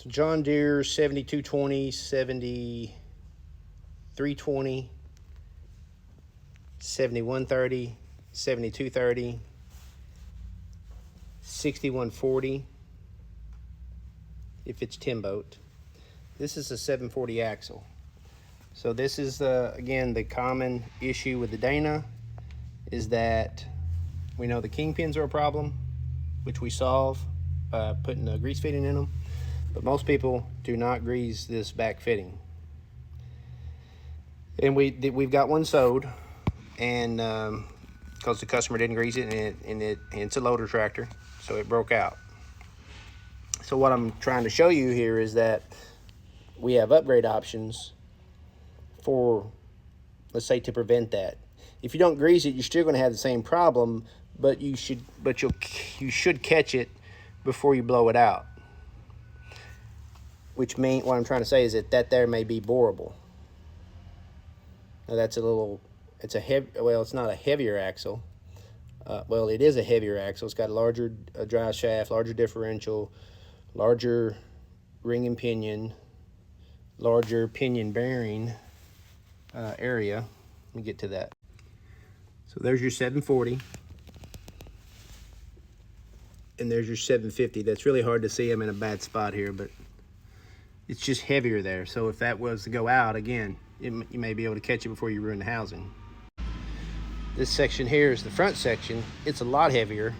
So John Deere 7220, 7320, 7130, 7230, 6140 if it's 10 boat. This is a 740 axle. So this is again the common issue with the Dana is that we know the kingpins are a problem, which we solve by putting the grease fitting in them, but most people do not grease this back fitting. And we've got one sewed, and because the customer didn't grease it, and it's a loader tractor, so it broke out. So what I'm trying to show you here is that we have upgrade options for, let's say, to prevent that. If you don't grease it, you're still going to have the same problem, but you should catch it before you blow it out. Which means, what I'm trying to say is that there may be boreable. Now that's it's not a heavier axle. Well, it is a heavier axle. It's got a larger drive shaft, larger differential, larger ring and pinion, larger pinion bearing area. Let me get to that. So there's your 740, and there's your 750. That's really hard to see. I'm in a bad spot here, but it's just heavier there. So if that was to go out again, you may be able to catch it before you ruin the housing. This section here is the front section. It's a lot heavier.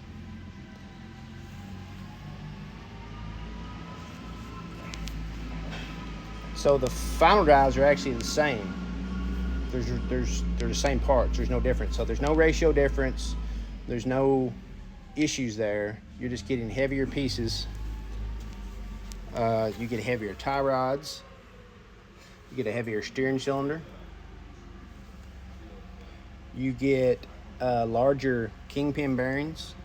So the final drives are actually the same. They're the same parts. There's no difference. So there's no ratio difference. There's no issues there. You're just getting heavier pieces. You get heavier tie rods. You get a heavier steering cylinder. You get larger kingpin bearings.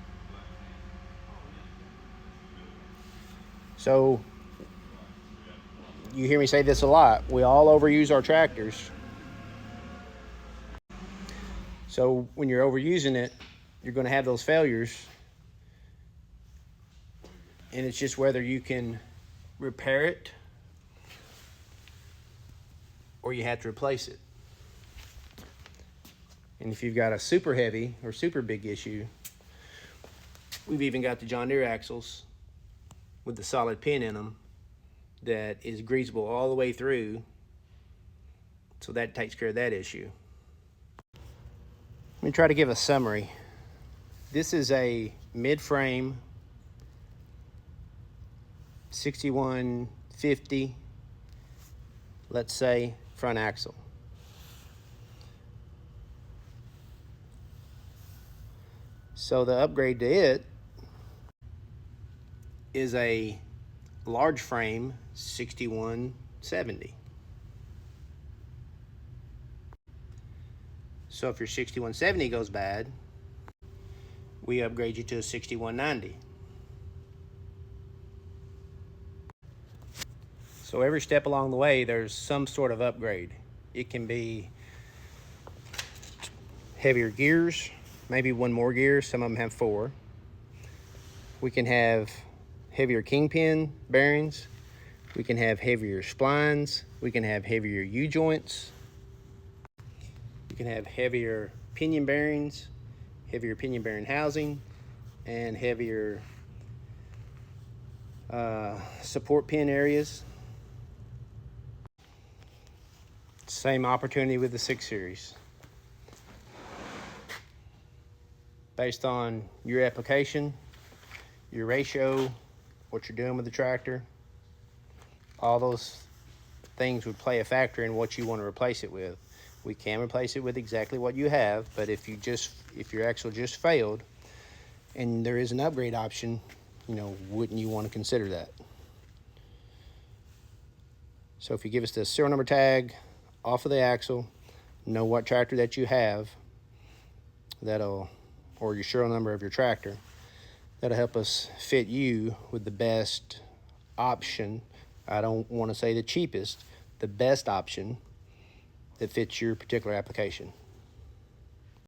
So you hear me say this a lot. We all overuse our tractors. So when you're overusing it, you're going to have those failures. And it's just whether you can repair it or you have to replace it. And if you've got a super heavy or super big issue, we've even got the John Deere axles with the solid pin in them that is greasable all the way through, so that takes care of that issue. Let me try to give a summary. This is a mid-frame 6150, let's say, front axle. So the upgrade to it is a large frame 6170. So if your 6170 goes bad, we upgrade you to a 6190. So every step along the way, there's some sort of upgrade. It can be heavier gears, maybe one more gear. Some of them have 4. We can have heavier kingpin bearings. We can have heavier splines. We can have heavier U-joints. You can have heavier pinion bearings, heavier pinion bearing housing, and heavier support pin areas. Same opportunity with the 6 Series. Based on your application, your ratio, what you're doing with the tractor, all those things would play a factor in what you want to replace it with. We can replace it with exactly what you have, but if your axle just failed and there is an upgrade option, wouldn't you want to consider that? So if you give us the serial number tag off of the axle, know what tractor that you have, or your serial number of your tractor, that'll help us fit you with the best option. I don't want to say the cheapest, the best option that fits your particular application.